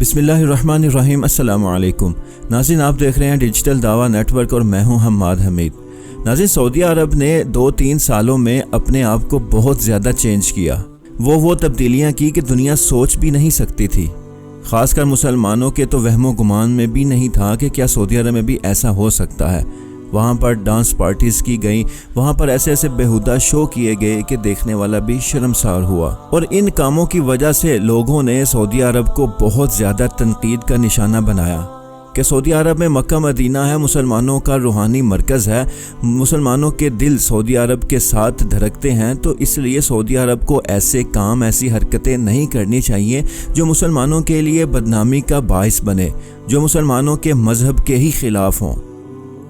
बिस्मिल्लाहिर्रहमानिर्रहीम। अस्सलामु अलैकुम नाज़रीन, आप देख रहे हैं डिजिटल दावा नेटवर्क और मैं हूं हम्माद हमीद। नाज़रीन, सऊदी अरब ने 2-3 सालों में अपने आप को बहुत ज़्यादा चेंज किया। वो तब्दीलियां की कि दुनिया सोच भी नहीं सकती थी। ख़ासकर मुसलमानों के तो वहमो गुमान में भी नहीं था कि क्या सऊदी अरब में भी ऐसा हो सकता है। वहाँ पर डांस पार्टीज़ की गई, वहाँ पर ऐसे ऐसे बेहुदा शो किए गए कि देखने वाला भी शर्मसार हुआ। और इन कामों की वजह से लोगों ने सऊदी अरब को बहुत ज़्यादा तनकीद का निशाना बनाया कि सऊदी अरब में मक्का मदीना है, मुसलमानों का रूहानी मरकज़ है, मुसलमानों के दिल सऊदी अरब के साथ धड़कते हैं, तो इसलिए सऊदी अरब को ऐसे काम, ऐसी हरकतें नहीं करनी चाहिए जो मुसलमानों के लिए बदनामी का बाइस बने, जो मुसलमानों के मज़हब के ही ख़िलाफ़ हों।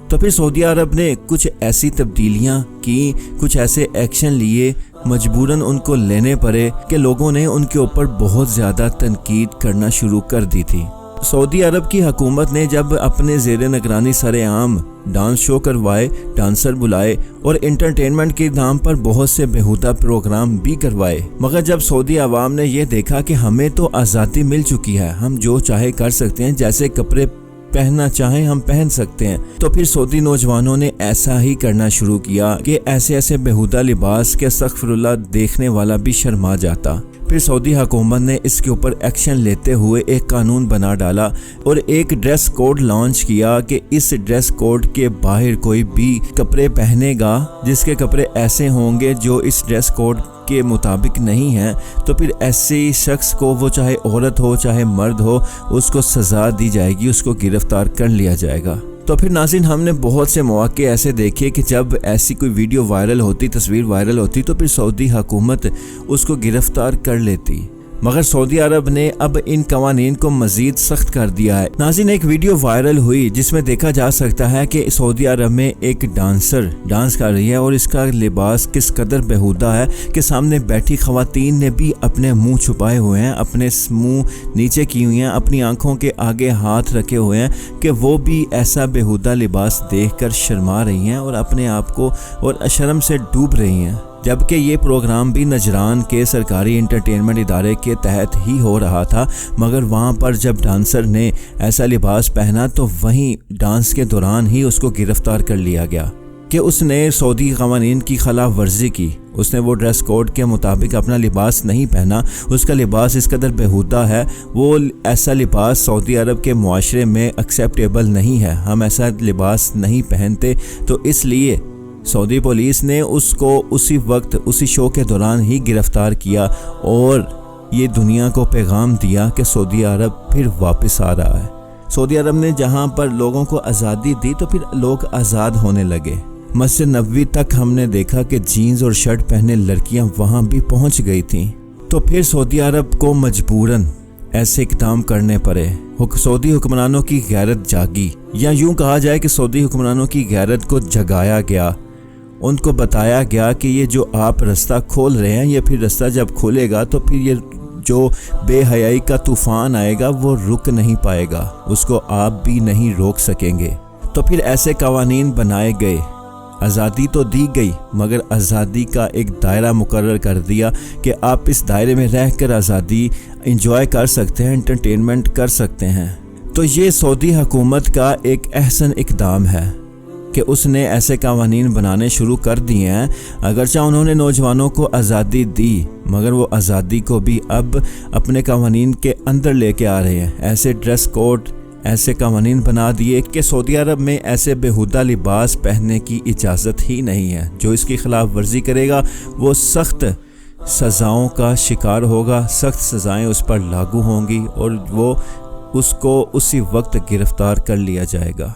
तो फिर सऊदी अरब ने कुछ ऐसी तब्दीलियां की, कुछ ऐसे एक्शन लिए, मजबूरन उनको लेने पड़े कि लोगों ने उनके ऊपर बहुत ज़्यादा तनकीद करना शुरू कर दी थी। सऊदी अरब की हुकूमत ने जब अपने ज़ेरे निगरानी सरेआम डांस शो करवाए, डांसर बुलाए और इंटरटेनमेंट के नाम पर बहुत से बेहुदा प्रोग्राम भी करवाए, मगर जब सऊदी अवाम ने यह देखा कि हमें तो आज़ादी मिल चुकी है, हम जो चाहे कर सकते हैं, जैसे कपड़े पहनना चाहें हम पहन सकते हैं, तो फिर सऊदी नौजवानों ने ऐसा ही करना शुरू किया कि ऐसे ऐसे बेहुदा लिबास के अस्तगफिरुल्लाह देखने वाला भी शर्मा जाता। फिर सऊदी हुकूमत ने इसके ऊपर एक्शन लेते हुए एक कानून बना डाला और एक ड्रेस कोड लॉन्च किया कि इस ड्रेस कोड के बाहर कोई भी कपड़े पहनेगा जिसके कपड़े ऐसे होंगे जो इस ड्रेस कोड के मुताबिक नहीं है, तो फिर ऐसे शख्स को, वो चाहे औरत हो चाहे मर्द हो, उसको सज़ा दी जाएगी, उसको गिरफ्तार कर लिया जाएगा। तो फिर नाज़रीन, हमने बहुत से मौके ऐसे देखे कि जब ऐसी कोई वीडियो वायरल होती, तस्वीर वायरल होती, तो फिर सऊदी हुकूमत उसको गिरफ्तार कर लेती। मगर सऊदी अरब ने अब इन कवानीन को मज़ीद सख्त कर दिया है। नाज़रीन, एक वीडियो वायरल हुई जिसमें देखा जा सकता है कि सऊदी अरब में एक डांसर डांस कर रही है और इसका लिबास किस कदर बेहुदा है कि सामने बैठी ख़वातीन ने भी अपने मुंह छुपाए हुए हैं, अपने मुंह नीचे की हुई हैं, अपनी आंखों के आगे हाथ रखे हुए हैं कि वो भी ऐसा बेहुदा लिबास देखकर शर्मा रही हैं और अपने आप को और शर्म से डूब रही हैं। जबकि ये प्रोग्राम भी नजरान के सरकारी इंटरटेनमेंट इदारे के तहत ही हो रहा था, मगर वहाँ पर जब डांसर ने ऐसा लिबास पहना तो वहीं डांस के दौरान ही उसको गिरफ्तार कर लिया गया कि उसने सऊदी क़वानीन की खिलाफ वर्जी की। उसने वो ड्रेस कोड के मुताबिक अपना लिबास नहीं पहना, उसका लिबास इस कदर बेहुदा है, वो ऐसा लिबास सऊदी अरब के मुआशरे में एक्सेप्टेबल नहीं है, हम ऐसा लिबास नहीं पहनते। तो इसलिए सऊदी पुलिस ने उसको उसी वक्त, उसी शो के दौरान ही गिरफ्तार किया और ये दुनिया को पैगाम दिया कि सऊदी अरब फिर वापस आ रहा है। सऊदी अरब ने जहाँ पर लोगों को आज़ादी दी तो फिर लोग आज़ाद होने लगे। मस्जिद नबवी तक हमने देखा कि जीन्स और शर्ट पहने लड़कियाँ वहाँ भी पहुँच गई थीं। तो फिर सऊदी अरब को मजबूरन ऐसे इक़दाम करने पड़े। सऊदी हुक्मरानों की गैरत जागी, या यूँ कहा जाए कि सऊदी हुक्मरानों की गैरत को जगाया गया। उनको बताया गया कि ये जो आप रास्ता खोल रहे हैं, ये फिर रास्ता जब खोलेगा तो फिर ये जो बेहयाई का तूफ़ान आएगा वो रुक नहीं पाएगा, उसको आप भी नहीं रोक सकेंगे। तो फिर ऐसे कवानीन बनाए गए, आज़ादी तो दी गई मगर आज़ादी का एक दायरा मुकर्रर कर दिया कि आप इस दायरे में रहकर आज़ादी इंजॉय कर सकते हैं, एंटरटेनमेंट कर सकते हैं। तो ये सऊदी हुकूमत का एक अहसन इक़दाम है कि उसने ऐसे कवानीन बनाने शुरू कर दिए हैं। अगरचे उन्होंने नौजवानों को आज़ादी दी, मगर वो आज़ादी को भी अब अपने कवानीन के अंदर लेके आ रहे हैं। ऐसे ड्रेस कोड, ऐसे कवानीन बना दिए कि सऊदी अरब में ऐसे बेहुदा लिबास पहनने की इजाज़त ही नहीं है। जो इसकी खिलाफ वर्जी करेगा वो सख्त सज़ाओं का शिकार होगा, सख्त सज़ाएँ उस पर लागू होंगी और वो उसको उसी वक्त गिरफ्तार कर लिया जाएगा।